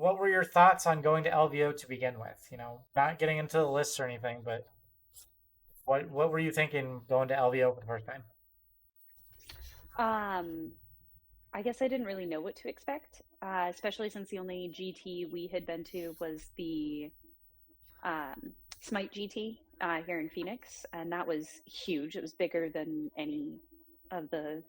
what were your thoughts on going to LVO to begin with? Not getting into the lists or anything, but what were you thinking going to LVO for the first time? Um, I guess I didn't really know what to expect, especially since the only GT we had been to was the Smite GT here in Phoenix, and that was huge. It was bigger than any of the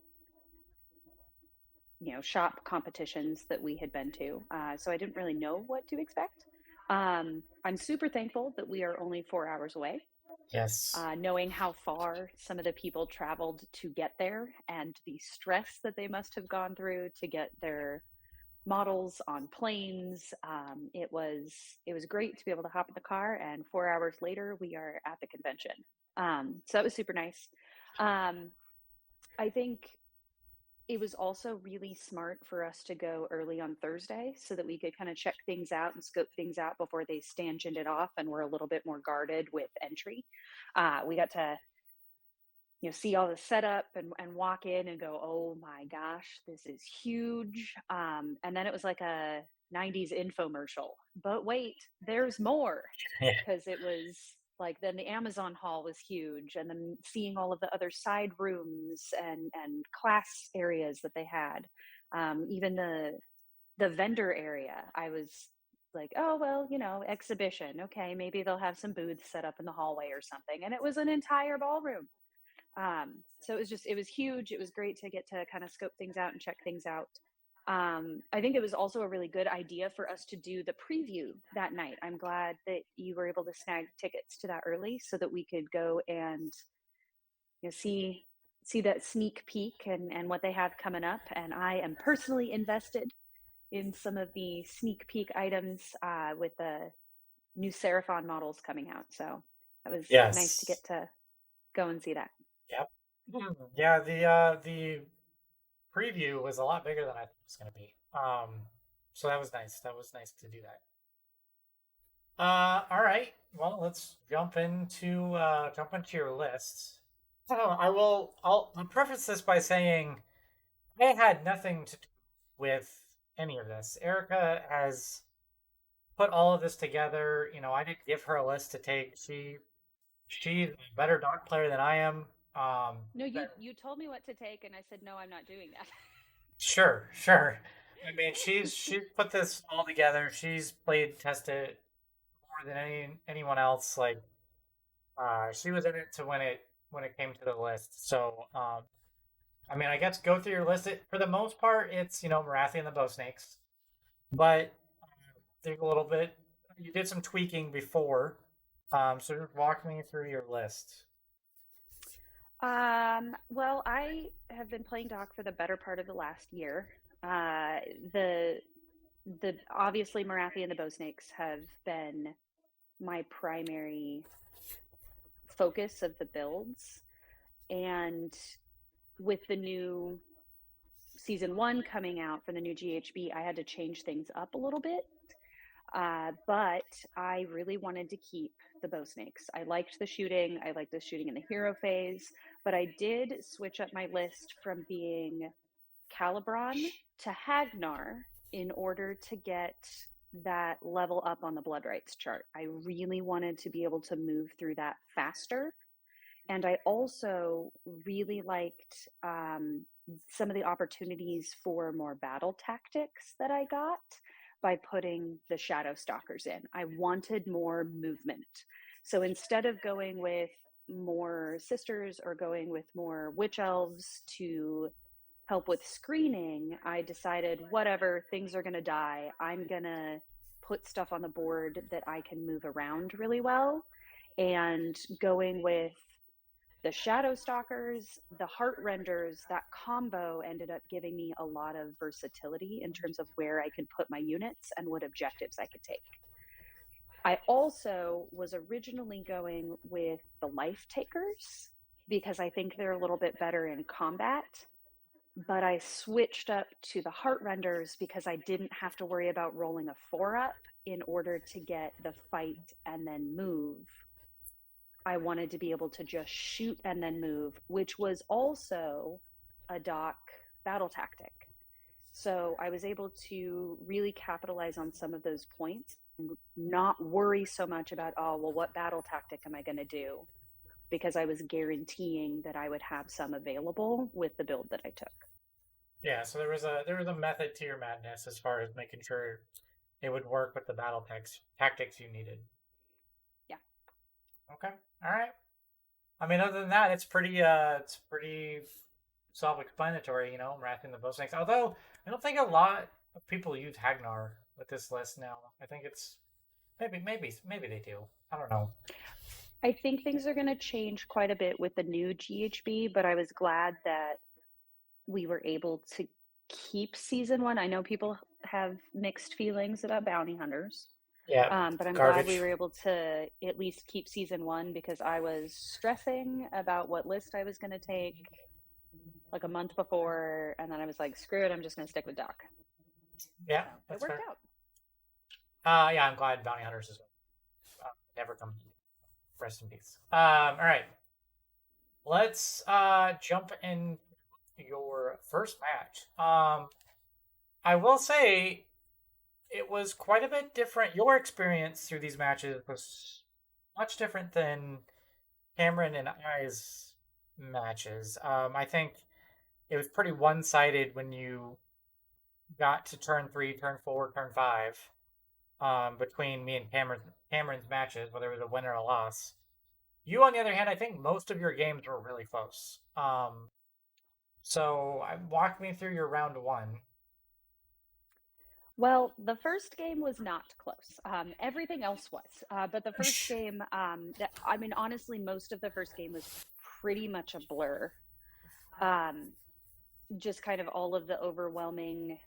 shop competitions that we had been to. So I didn't really know what to expect. I'm super thankful that we are only 4 hours away. Yes. Knowing how far some of the people traveled to get there and the stress that they must have gone through to get their models on planes. It was great to be able to hop in the car, and 4 hours later, we are at the convention. So that was super nice. Um, I think it was also really smart for us to go early on Thursday so that we could kind of check things out and scope things out before they stanchioned it off and were a little bit more guarded with entry. We got to see all the setup and walk in and go, oh my gosh, this is huge. And then it was like a 90s infomercial. But wait, there's more, Yeah. because it was like then the Amazon hall was huge, and then seeing all of the other side rooms and class areas that they had. Even the vendor area, I was like, oh well, exhibition. Okay, maybe they'll have some booths set up in the hallway or something. And it was an entire ballroom. So it was huge. It was great to get to kind of scope things out and check things out. I think it was also a really good idea for us to do the preview that night. I'm glad that you were able to snag tickets to that early so that we could go and see that sneak peek and what they have coming up. And I am personally invested in some of the sneak peek items with the new Seraphon models coming out. So that was nice to Yes. get to go and see that. Yep. Yeah, the preview was a lot bigger than I thought it was going to be. So that was nice. That was nice to do that. All right. Well, let's jump into your list. I'll preface this by saying I had nothing to do with any of this. Erica has put all of this together. I didn't give her a list to take. She's a better dog player than I am. No, you told me what to take, and I said no, I'm not doing that. Sure, sure. I mean, she's put this all together. She's played tested more than anyone else. Like, she was in it to win it when it came to the list. So, I mean, I guess go through your list. For the most part, it's Marathi and the Bow Snakes, but there's a little bit. You did some tweaking before, so just walk me through your list. Well, I have been playing Doc for the better part of the last year. Uh, the the obviously Marathi and the Bow Snakes have been my primary focus of the builds, and with the new season one coming out for the new GHB, I had to change things up a little bit. But I really wanted to keep the bow snakes. I liked the shooting. I liked the shooting in the hero phase, but I did switch up my list from being Calibron to Hagnar in order to get that level up on the blood rights chart. I really wanted to be able to move through that faster. And I also really liked some of the opportunities for more battle tactics that I got by putting the shadow stalkers in. I wanted more movement. So instead of going with more sisters or going with more witch elves to help with screening, I decided whatever, things are going to die. I'm going to put stuff on the board that I can move around really well. And going with the shadow stalkers, the heart renders, that combo ended up giving me a lot of versatility in terms of where I could put my units and what objectives I could take. I also was originally going with the life takers because I think they're a little bit better in combat, but I switched up to the heart renders because I didn't have to worry about rolling a 4 up in order to get the fight and then move. I wanted to be able to just shoot and then move, which was also a doc battle tactic. So I was able to really capitalize on some of those points and not worry so much about, oh, well, what battle tactic am I going to do? Because I was guaranteeing that I would have some available with the build that I took. Yeah, so there was a method to your madness as far as making sure it would work with the battle tactics you needed. Yeah. Okay. All right. I mean, other than that, it's pretty self-explanatory, wrapping the bow snakes. Although I don't think a lot of people use Hagnar with this list now. I think it's maybe they do. I don't know. I think things are going to change quite a bit with the new GHB, but I was glad that we were able to keep season one. I know people have mixed feelings about bounty hunters, Yeah, but I'm glad we garbage. were able to at least keep season one because I was stressing about what list I was going to take like a month before, and then I was like, screw it, I'm just going to stick with Doc. Yeah, So it that's worked fair. out. Yeah, I'm glad bounty hunters is never come. Rest in peace. All right, let's jump in your first match. I will say it was quite a bit different. Your experience through these matches was much different than Cameron and I's matches. I think it was pretty one sided when you got to turn three, turn four, turn five, between me and Cameron's matches, whether it was a win or a loss. You, on the other hand, I think most of your games were really close. So walk me through your round one. Well, the first game was not close. Everything else was, but the first game, I mean, honestly, most of the first game was pretty much a blur. Um, just kind of all of the overwhelming,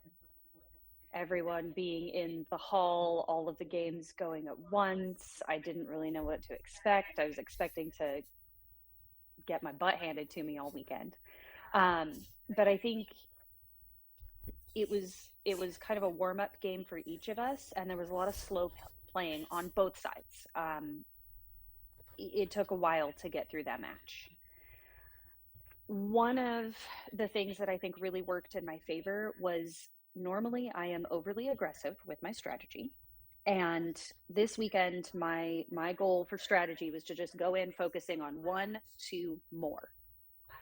everyone being in the hall, all of the games going at once. I didn't really know what to expect. I was expecting to get my butt handed to me all weekend. But I think it was kind of a warm up game for each of us, and there was a lot of slow playing on both sides. It took a while to get through that match. One of the things that I think really worked in my favor was normally I am overly aggressive with my strategy. And this weekend, my goal for strategy was to just go in focusing on one, two more.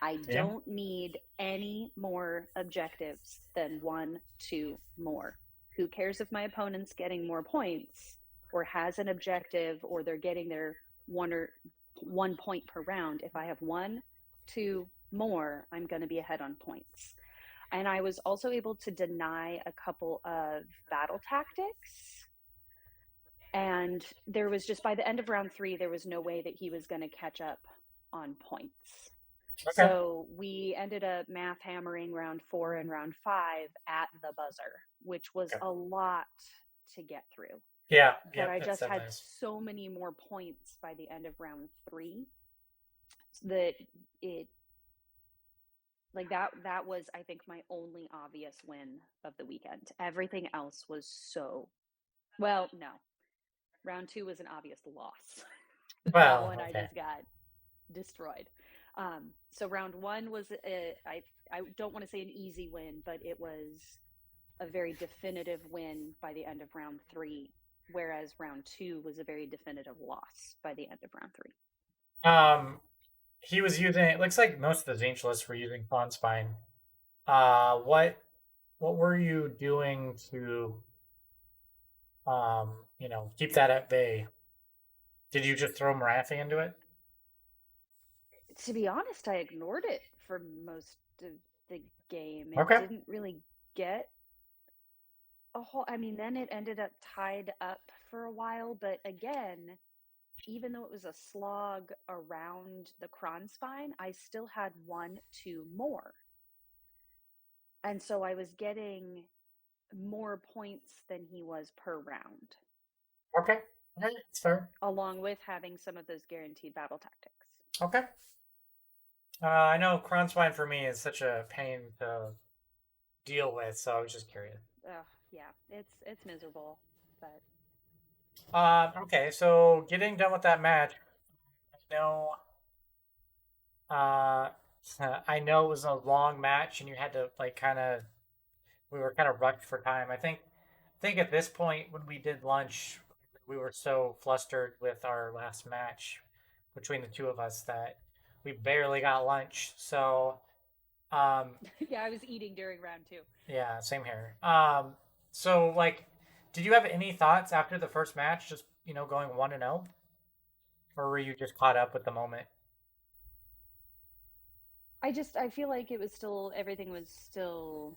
I Yeah. don't need any more objectives than one, two more. Who cares if my opponent's getting more points or has an objective or they're getting their 1 point per round? If I have one, two more, I'm going to be ahead on points. And I was also able to deny a couple of battle tactics. And there was just by the end of round three, there was no way that he was going to catch up on points. Okay. So we ended up math hammering round four and round five at the buzzer, which was Okay. a lot to get through. Yeah. But Yep. I That's just definitely had nice. so many more points by the end of round three that it that was I think my only obvious win of the weekend. Everything else was so well, no. Round two was an obvious loss. That Well, one I okay. just got destroyed. So round one was I don't want to say an easy win, but it was a very definitive win by the end of round three, whereas round two was a very definitive loss by the end of round three. Um, he was using. It looks like most of the Angelists were using Pawn Spine. What were you doing to keep that at bay? Did you just throw Marathi into it? To be honest, I ignored it for most of the game. It Okay. didn't really get a whole. I mean, then it ended up tied up for a while, but again, even though it was a slog around the Kronspine, I still had one, two more. And so I was getting more points than he was per round, Okay. Okay. That's fair. along with having some of those guaranteed battle tactics. Okay. I know Kronspine for me is such a pain to deal with, so I was just curious. Ugh, yeah, it's miserable, but Okay, so getting done with that match, I know, uh, I know it was a long match, and you had to like kind of we were kind of rushed for time. I think at this point when we did lunch, we were so flustered with our last match between the two of us that we barely got lunch. So um, Yeah, I was eating during round two. yeah, same here. So like, did you have any thoughts after the first match, just going 1-0, or were you just caught up with the moment? I feel like it was still everything was still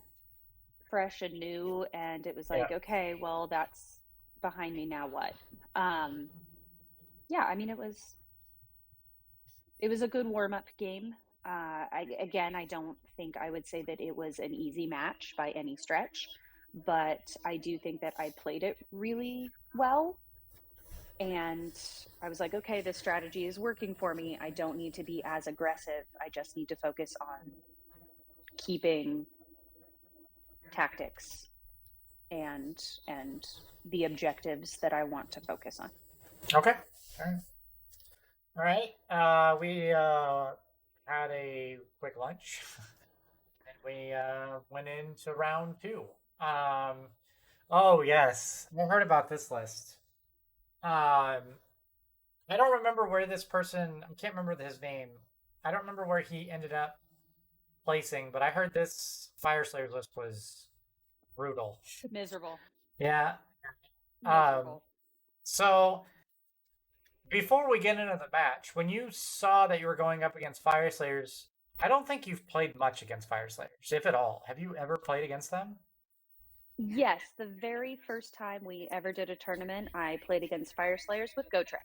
fresh and new, and it was Yeah. like, okay, well, that's behind me now. What? Um, yeah, I mean, it was a good warm up game. I don't think I would say that it was an easy match by any stretch, but I do think that I played it really well. And I was like, okay, this strategy is working for me. I don't need to be as aggressive. I just need to focus on keeping tactics and the objectives that I want to focus on. Okay. All right. All right. We had a quick lunch, and we went into round two. Um, oh yes, I heard about this list. Um, I don't remember where this person. I can't remember his name. I don't remember where he ended up placing, but I heard this Fire Slayers list was brutal. Miserable. Yeah. Um, Miserable. so before we get into the match, when you saw that you were going up against Fire Slayers, I don't think you've played much against Fire Slayers, if at all. Have you ever played against them? Yes, the very first time we ever did a tournament, I played against Fire Slayers with Go Trek.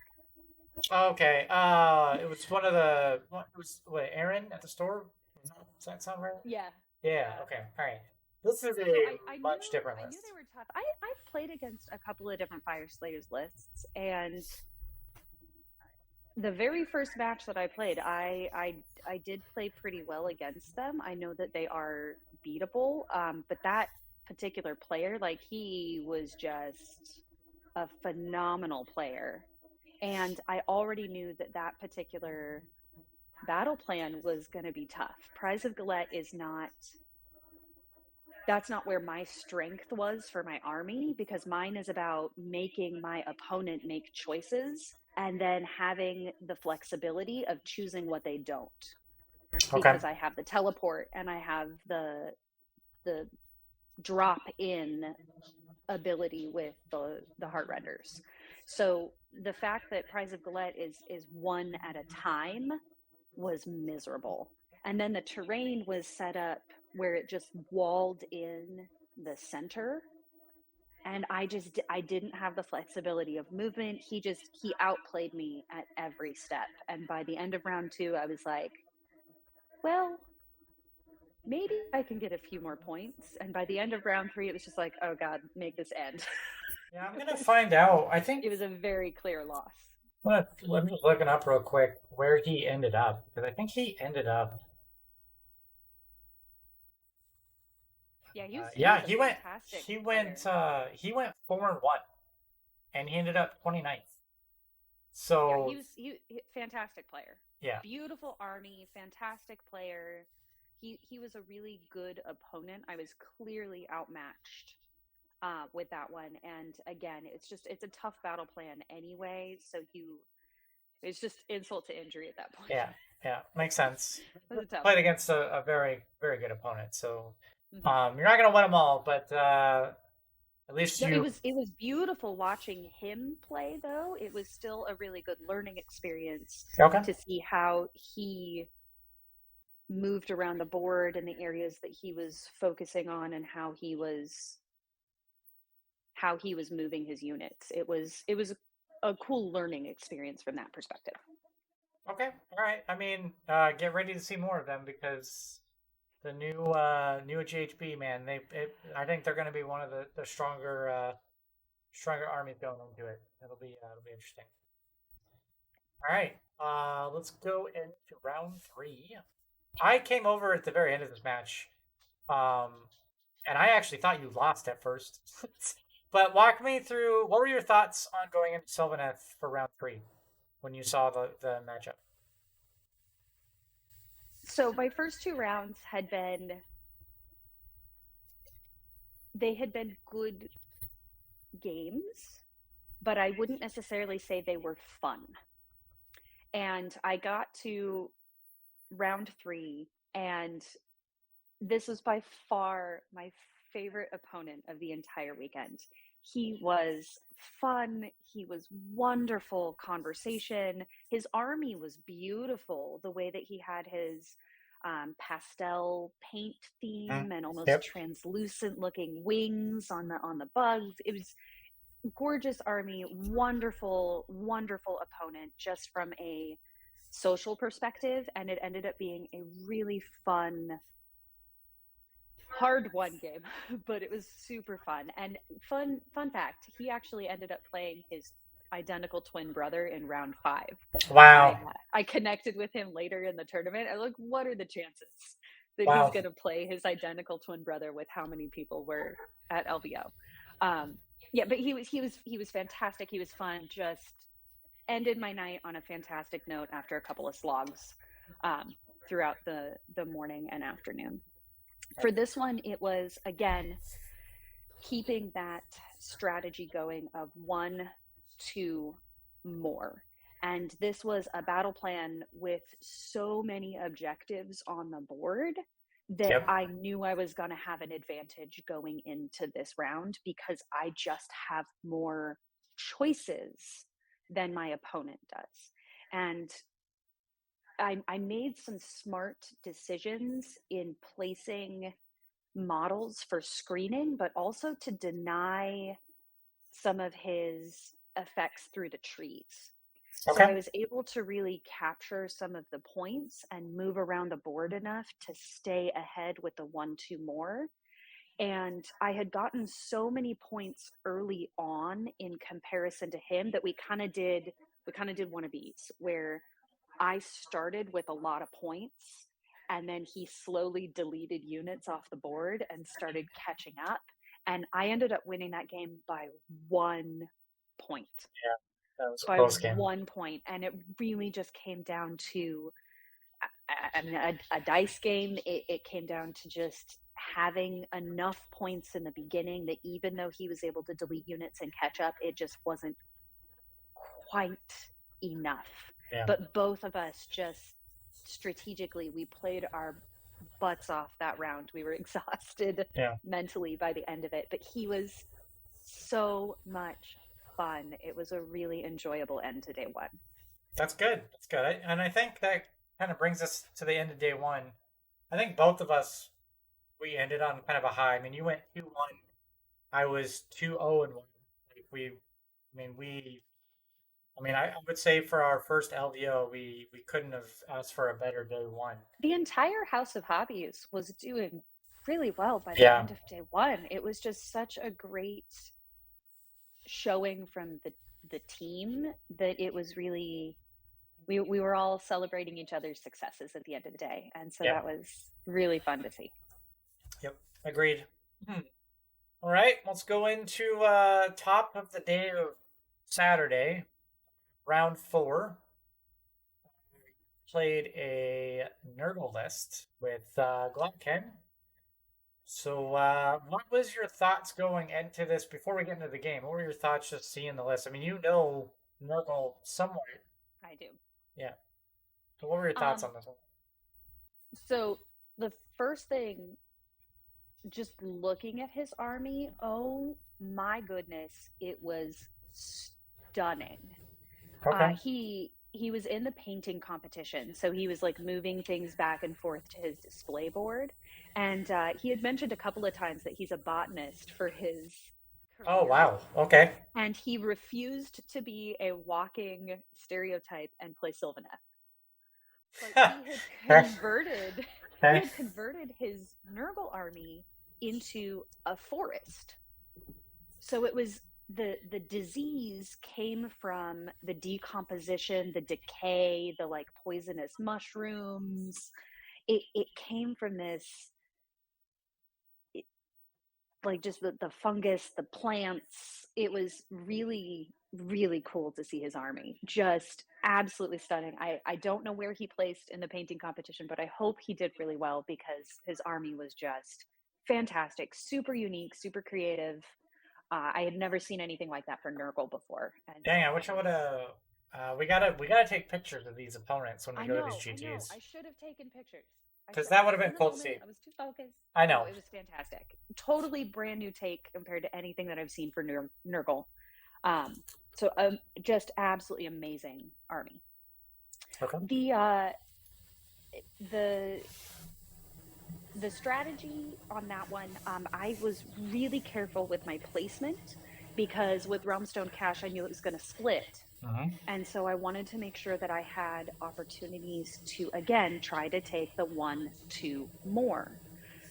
Okay. It was one of the. It was what, Aaron at the store. Does that sound right? Yeah, Yeah. yeah. Okay. All right. This is So a I knew much different I knew list. they were tough. I've played against a couple of different Fire Slayers lists, and the very first match that I played, I did play pretty well against them. I know that they are beatable, but that particular player, like he was just a phenomenal player, and I already knew that that particular battle plan was going to be tough. Prize of Galette is not that's not where my strength was for my army, because mine is about making my opponent make choices and then having the flexibility of choosing what they don't, Okay. because I have the teleport and I have the drop in ability with the heart renders. So the fact that Prize of Galette is one at a time was miserable. And then the terrain was set up where it just walled in the center, and I didn't have the flexibility of movement. He outplayed me at every step. And by the end of round 2, I was like, well, maybe I can get a few more points. And by the end of round 3, it was just like, oh god, make this end. Yeah, I'm gonna find out. I think It was a very clear loss. let me just looking up real quick where he ended up because I think he ended up. Yeah, he Yeah, was a he went. fantastic He went. player. He went 4-1, and he ended up 29th. Yeah, So fantastic player. yeah, Beautiful army, fantastic player. He was a really good opponent. I was clearly outmatched with that one. And again, it's a tough battle plan anyway. So it's just insult to injury at that point. yeah, yeah, makes sense. It was a tough Played one. against a very very good opponent. So Hmm. you're not gonna win them all, but at least No, you. it was beautiful watching him play. Though it was still a really good learning experience Okay. to see how he moved around the board and the areas that he was focusing on, and how he was moving his units. It was a cool learning experience from that perspective. Okay. All right. I mean, get ready to see more of them because the new GHB man, I think they're going to be one of the stronger armies going into it. It'll be interesting. All right. Let's go into round three. I came over at the very end of this match, um, and I actually thought you lost at first. But walk me through what were your thoughts on going into Sylvaneth for round three when you saw the matchup? So my first two rounds had been they had been good games, but I wouldn't necessarily say they were fun. And I got to round 3, and this was by far my favorite opponent of the entire weekend. He was fun. He was wonderful conversation. His army was beautiful. The way that he had his pastel paint Mm. theme and almost Yep. translucent looking wings on the bugs. It was gorgeous army, wonderful, wonderful opponent just from a social perspective. And it ended up being a really fun, hard won game, but it was super fun. And fun fact, he actually ended up playing his identical twin brother in round 5. Wow. I connected with him later in the tournament. I look, what are the chances that he's Wow. going to play his identical twin brother with how many people were at LVO? Yeah, but he was fantastic. He was fun. Just ended my night on a fantastic note after a couple of slogs um, throughout the morning and afternoon. For this one, it was again keeping that strategy going of 1, 2 more. And this was a battle plan with so many objectives on the board that Yep. I knew I was going to have an advantage going into this round because I just have more choices than my opponent does. And I made some smart decisions in placing models for screening, but also to deny some of his effects through the trees. So I Okay. was able to really capture some of the points and move around the board enough to stay ahead with the 1, 2 more. And I had gotten so many points early on in comparison to him that we kind of did one of these where I started with a lot of points and then he slowly deleted units off the board and started catching up. And I ended up winning that game by 1 point. That was a By close game. 1 point. And it really just came down to, I mean, a dice game. It came down to just having enough points in the beginning that even though he was able to delete units and catch up, it just wasn't quite enough. Yeah. But both of us just strategically, we played our butts off that round. We were exhausted Yeah. mentally by the end of it, but he was so much fun. It was a really enjoyable end to day 1. That's good. That's good. And I think that kind of brings us to the end of day one. I think both of us we ended on kind of a high. I mean, you went 2-1. I was 2-0-1. Like I would say for our first LVO, we couldn't have asked for a better day one. The entire House of Hobbies was doing really well by the Yeah. end of day 1. It was just such a great showing from the team that it was really, we were all celebrating each other's successes at the end of the day, and so Yeah. that was really fun to see. Yep. Agreed. Hmm. All right. Let's go into top of the day of Saturday, round 4. Played a Nurgle list with Glumpkin. So, what was your thoughts going into this before we get into the game? What were your thoughts just seeing the list? I mean, you know Nurgle somewhat. I do. Yeah. So, what were your thoughts um on this one? so the first thing, just looking at his army, oh my goodness, it was stunning. Okay. He was in the painting competition, so he was like moving things back and forth to his display board, and he had mentioned a couple of times that he's a botanist for his Oh, career, wow. Okay. and he refused to be a walking stereotype and play Sylvaneth. But Okay. he Okay. had converted his Nurgle army into a forest. So it was, the disease came from the decomposition, the decay, the like poisonous mushrooms. It came from this, it, like just the fungus, the plants. It was really really cool to see his army. Just absolutely stunning. I don't know where he placed in the painting competition, but I hope he did really well because his army was just fantastic, super unique, super creative. I had never seen anything like that for Nurgle before, and Dang, so I I wish I would was. have. We gotta take pictures of these opponents when we I go to these know, I know. GTs I should have taken pictures. because I that would was have in been the cool to moment. see. I was too focused. I Oh, know. it was fantastic. Totally brand new take compared to anything that I've seen for Nurgle. Um, just absolutely amazing army. Okay. The the the strategy on that one, I was really careful with my placement because with Realmstone Cache, I knew it was going to split. Mm-hmm. And so I wanted to make sure that I had opportunities to, again, try to take the one, two more.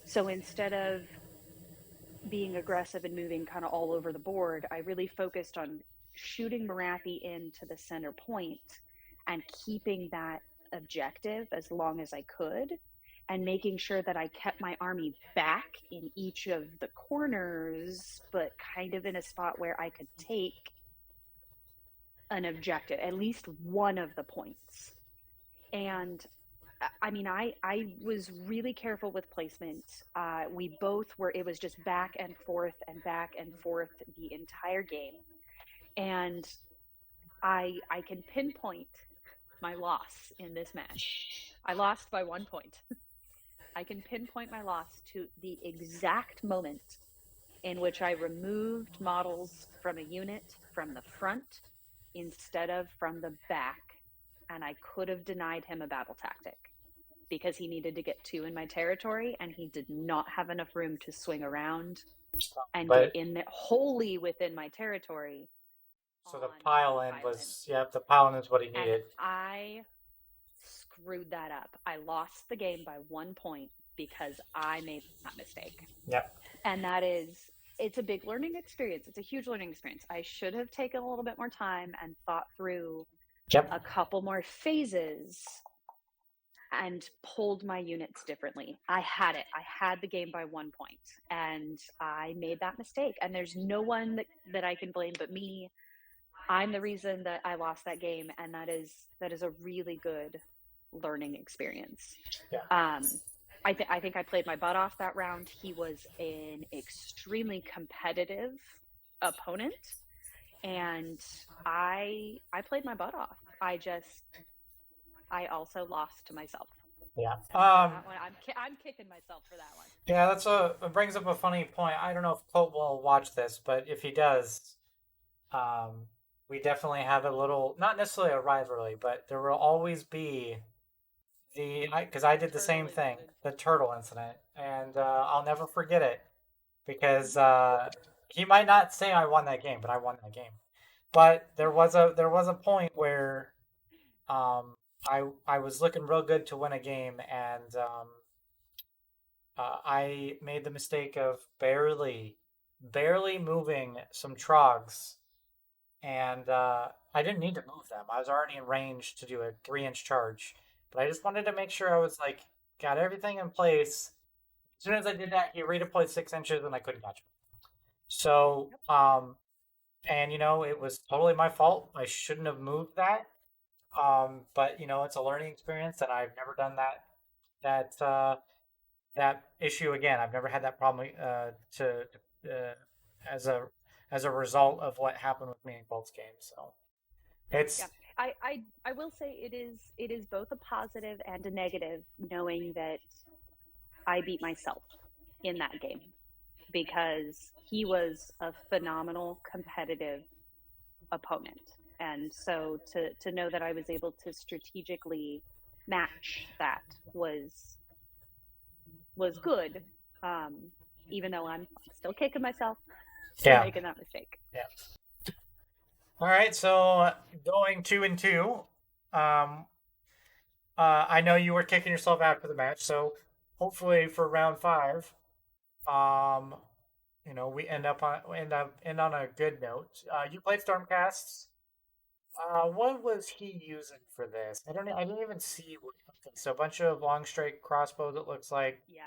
So instead of being aggressive and moving kind of all over the board, I really focused on shooting Marathi into the center point and keeping that objective as long as I could and making sure that I kept my army back in each of the corners, but kind of in a spot where I could take an objective, at least one of the points. And I mean, I was really careful with placement. We both were. It was just back and forth the entire game, and I can pinpoint my loss in this match. I lost by 1 point. I can pinpoint my loss to the exact moment in which I removed models from a unit from the front instead of from the back, and I could have denied him a battle tactic because he needed to get two in my territory and he did not have enough room to swing around and get But in there wholly within my territory so the on pile the in pile in. was, yeah, the pile in is what he And needed. I screwed that up. I lost the game by 1 point because I made that mistake. Yep. And that is, it's a big learning experience. It's a huge learning experience. I should have taken a little bit more time and thought through a Yep. couple more phases and pulled my units differently. I had it. I had the game by 1 point and I made that mistake. And there's no one that I can blame but me. I'm the reason that I lost that game. And that is a really good learning experience. Yeah. I think I played my butt off that round. He was an extremely competitive opponent, and I played my butt off. I also lost to myself. Yeah. And so that one, I'm kicking myself for that one. Yeah, it brings up a funny point. I don't know if Colt will watch this, but if he does, um, we definitely have a little, not necessarily a rivalry, but there will always be because I did the Turtle same thing, incident. the turtle incident, and I'll never forget it because Mm-hmm. he might not say I won that game, but I won that game. But there was a point where um, I was looking real good to win a game, and I made the mistake of barely moving some trogs, and I didn't need to move them. I was already in range to do a 3-inch charge, but I just wanted to make sure I was like got everything in place. As soon as I did that, he redeployed 6 inches, and I couldn't catch him. So, Yep. and it was totally my fault. I shouldn't have moved that. But it's a learning experience, and I've never done that that issue again. I've never had that problem uh, as a result of what happened with me in Colts games. So Yeah. it's I will say it is both a positive and a negative knowing that I beat myself in that game because he was a phenomenal competitive opponent. And so to know that I was able to strategically match that was good. Um, Even though I'm still kicking myself for yeah, making that mistake. yeah. All right, so going 2-2. Um, I know you were kicking yourself after the match, so hopefully for round five, um, we end on a good note. You played Stormcasts. What was he using for this? I didn't even see. Okay, so a bunch of long straight crossbows. It looks like Yeah.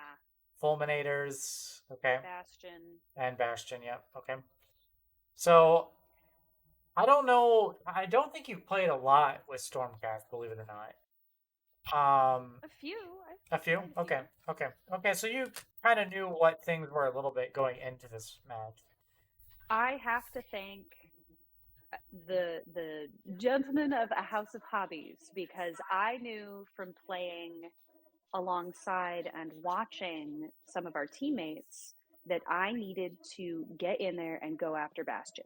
fulminators. Okay, Bastion. and bastion. Yep. Okay. So I don't know. I don't think you played a lot with Stormcast, believe it or not. Um, A few. a I've few. played a few. Okay, okay, okay. So you kind of knew what things were a little bit going into this match. I have to thank the gentleman of A House of Hobbies because I knew from playing alongside and watching some of our teammates that I needed to get in there and go after Bastion,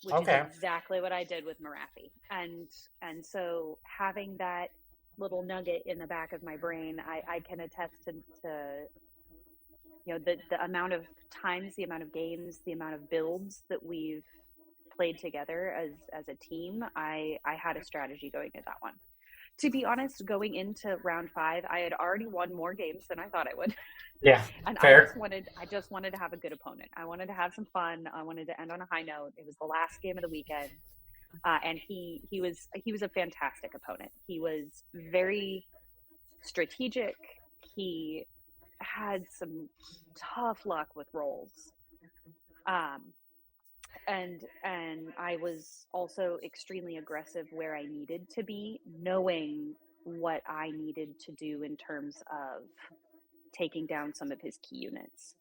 which is Okay. exactly what I did with Marathi. And so having that little nugget in the back of my brain, I can attest to the amount of times, the amount of games, the amount of builds that we've played together as a team. I had a strategy going into that one. To be honest, going into round 5, I had already won more games than I thought I would. Yeah. And Fair. I just wanted to have a good opponent. I wanted to have some fun. I wanted to end on a high note. It was the last game of the weekend. And he was a fantastic opponent. He was very strategic. He had some tough luck with rolls. Um, and I was also extremely aggressive where I needed to be, knowing what I needed to do in terms of taking down some of his key units.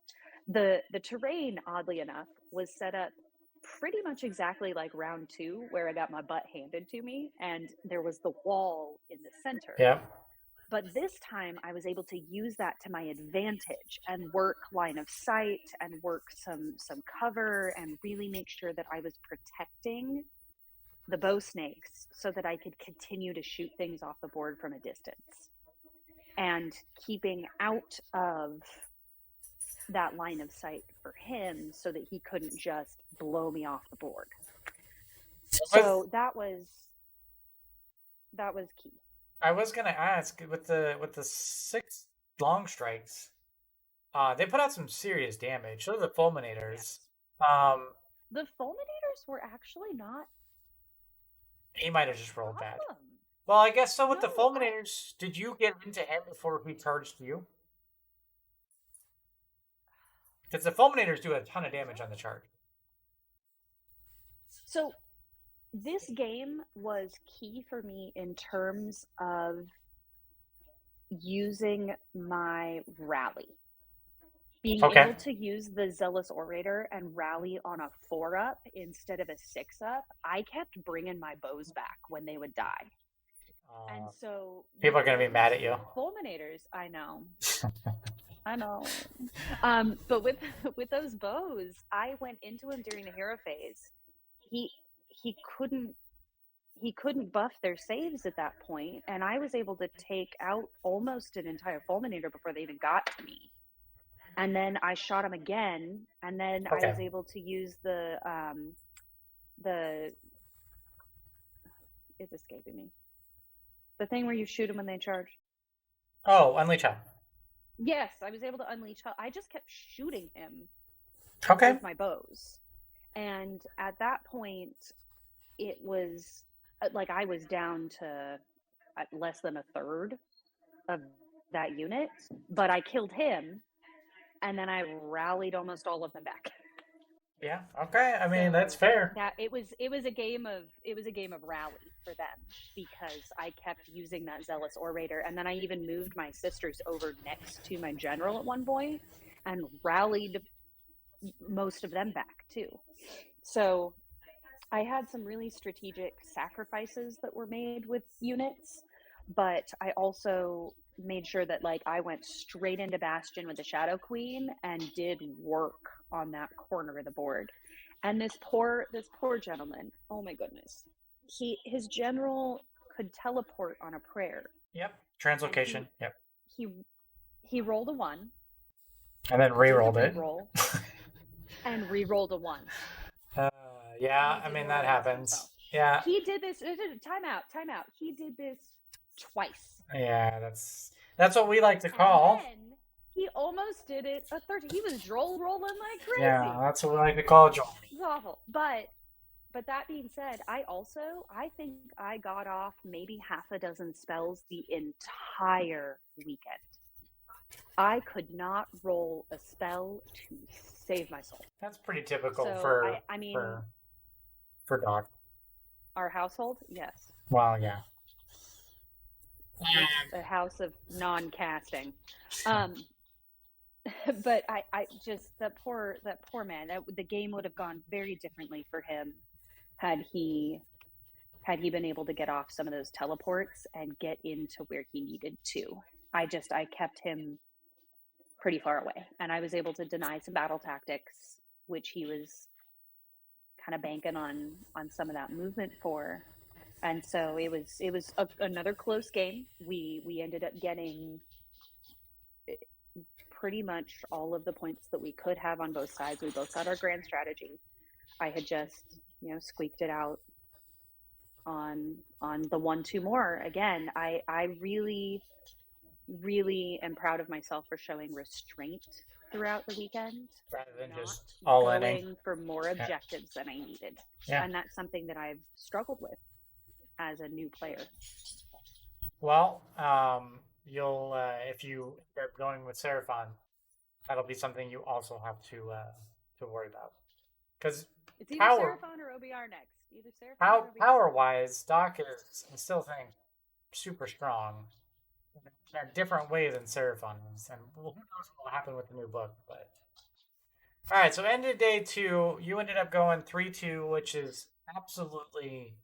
The terrain, oddly enough, was set up pretty much exactly like round 2, where I got my butt handed to me, and there was the wall in the center. Yeah. But this time I was able to use that to my advantage and work line of sight and work some cover and really make sure that I was protecting the bow snakes so that I could continue to shoot things off the board from a distance and keeping out of that line of sight for him so that he couldn't just blow me off the board. With So that was key. I was gonna ask with the 6 long strikes, they put out some serious damage. So the fulminators. Yes. Um, The fulminators were actually not he might have a just rolled bad. problem. Well, I guess so. With the No, I fulminators, did you get into him before he charged you? Because the fulminators do a ton of damage on the charge. so this game was key for me in terms of using my rally. Being Okay. able to use the Zealous Orator and rally on a 4-up instead of a 6-up, I kept bringing my bows back when they would die. And Uh, so with People are gonna be those mad at you. fulminators, I know, but with with those bows, I went into him during the hero phase. He he couldn't he couldn't buff their saves at that point, and I was able to take out almost an entire fulminator before they even got to me. And then I shot him again, and then I Okay. was able to use the it's escaping me. The thing where you shoot them when they charge. Oh, unleash hell. Yes, I was able to unleash hell. I just kept shooting him Okay. with my bows. And at that point, it was like I was down to less than a third of that unit, but I killed him and then I rallied almost all of them back. Yeah. Okay. I mean, that's So fair. that it was a game of rally for them because I kept using that Zealous Orator, and then I even moved my sisters over next to my general at one point and rallied most of them back too. So I had some really strategic sacrifices that were made with units, but I also made sure that like I went straight into Bastion with the Shadow Queen and did work on that corner of the board. And this poor gentleman, oh my goodness. His general could teleport on a prayer, Yep. and Translocation. Yep. he he rolled a 1, And then did the re-rolled it. re-roll and re-rolled a 1, Uh, and yeah. he I did mean, roll that against himself. happens. Yeah. He did this. Time out. Time out. He did this twice, Yeah. That's what we like to and call. then he almost did it a third. He was droll rolling like Yeah. crazy. That's what we like to call Joel. It's awful. But that being said, I think I got off maybe half a dozen spells the entire weekend. I could not roll a spell to save my soul. That's pretty typical So I mean, for dog. our household, yes. Well, yeah. It's a house of non-casting. Um, but I just that poor man. The game would have gone very differently for him had he been able to get off some of those teleports and get into where he needed to. I kept him pretty far away, and I was able to deny some battle tactics, which he was kind of banking on some of that movement for. And so another close game. We ended up getting pretty much all of the points that we could have on both sides. We both got our grand strategy. I had just, squeaked it out on the 1-2 more. Again, I really am proud of myself for showing restraint throughout the weekend, Rather than not just all inning. going for more Yeah. objectives than I needed. Yeah. And that's something that I've struggled with as a new player. Well, you'll if you end up going with Seraphon, that'll be something you also have to worry about. Because It's either power Seraphon or OBR next. Either Seraphon or OBR. power wise, Doc is I still think super strong in a different way than Seraphon is, and who knows what will happen with the new book. But all right, so ended day two. You ended up going 3-2, which is absolutely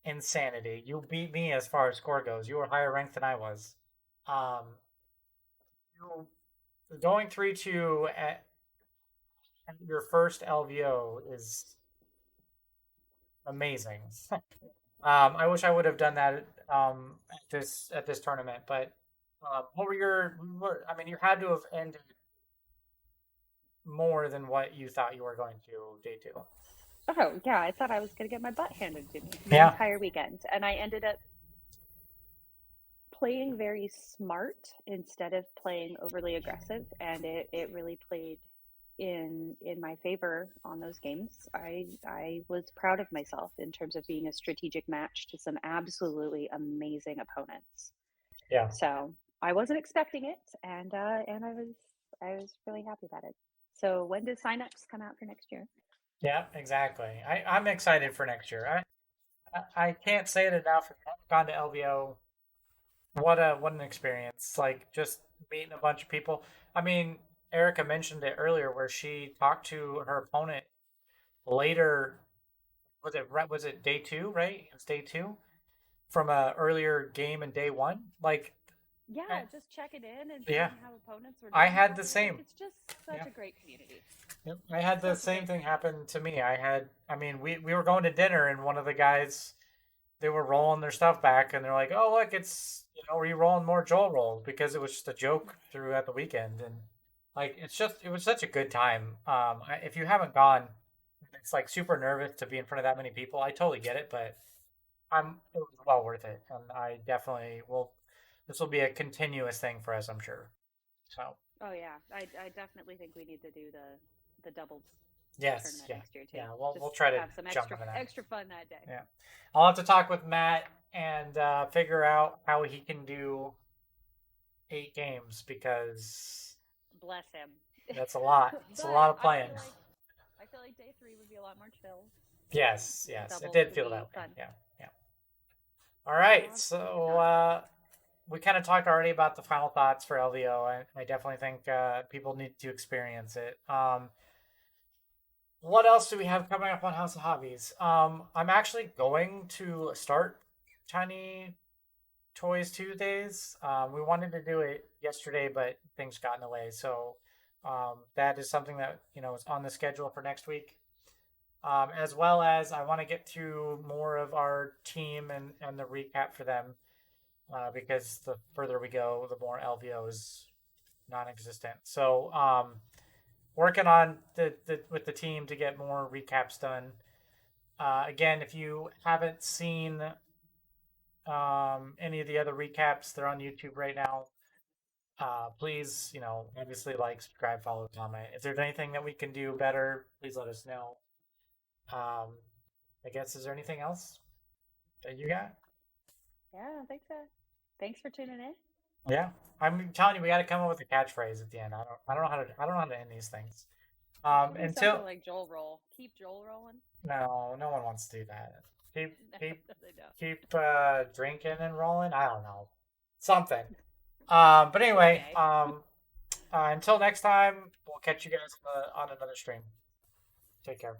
insanity. You beat me as far as score goes. You were higher ranked than I was. Um, you going 3-2 at your first LVO is amazing. I wish I would have done that at this tournament, but what were I mean, you had to have ended more than what you thought you were going to day two. Oh, yeah, I thought I was going to get my butt handed to me the Yeah. entire weekend. And I ended up playing very smart instead of playing overly aggressive. And it really played in my favor on those games. I was proud of myself in terms of being a strategic match to some absolutely amazing opponents. Yeah. So I wasn't expecting it, and I was really happy about it. So when does signups come out for next year? Yeah, exactly. I'm excited for next year. I can't say it enough. If you haven't gone to LVO, what an experience! Like just meeting a bunch of people. I mean, Erica mentioned it earlier where she talked to her opponent later. Was it day two? Right? It was day two from a earlier game in day one. Like, eh, Yeah, just checking in and yeah, seeing how opponents were I doing had for the the week. same. It's just such Yeah. a great community. Yep. I had the Such a same great thing community. happen to me. I mean, we were going to dinner and one of the guys they were rolling their stuff back and they're like, "Oh, look, it's re-rolling more Joel rolls because it was just a joke throughout the weekend." And like it was such a good time. If you haven't gone, it's like super nervous to be in front of that many people. I totally get it, but it was well worth it, and I definitely will. This will be a continuous thing for us, I'm sure. So Oh yeah, I definitely think we need to do the doubles yes, tournament yeah, next year too. yeah. Just We'll try to have some jump extra into that. extra fun that day. Yeah, I'll have to talk with Matt and figure out how he can do 8 games because Bless him. that's a lot. It's a But lot of playing. I feel like day three would be a lot more chill. Yes, yes, it Doubles did would feel that be way. fun. Yeah, yeah. All right, Well, good to so talk. we kind of talked already about the final thoughts for LVO. I definitely think people need to experience it. What else do we have coming up on House of Hobbies? I'm actually going to start Tiny Toys Tuesdays. We wanted to do it yesterday, but things got in the way. So that is something that is on the schedule for next week. As well as I want to get through more of our team and the recap for them because the further we go, the more LVO is non-existent. So working on the with the team to get more recaps done. Again, if you haven't seen any of the other recaps, they're on YouTube right now. Please, obviously like, subscribe, follow, comment. If there's anything that we can do better, please let us know. Um, I guess is there anything else that you got? Yeah, I think so. Thanks for tuning in. Yeah, I'm telling you, we got to come up with a catchphrase at the end. I don't know I don't know how to end these things. It should be something Until like Joel roll. Keep Joel rolling. no, no one wants to do that. Keep No, keep they don't. keep drinking and rolling. I don't know. something. But anyway, Okay. until next time, we'll catch you guys on another stream. Take care.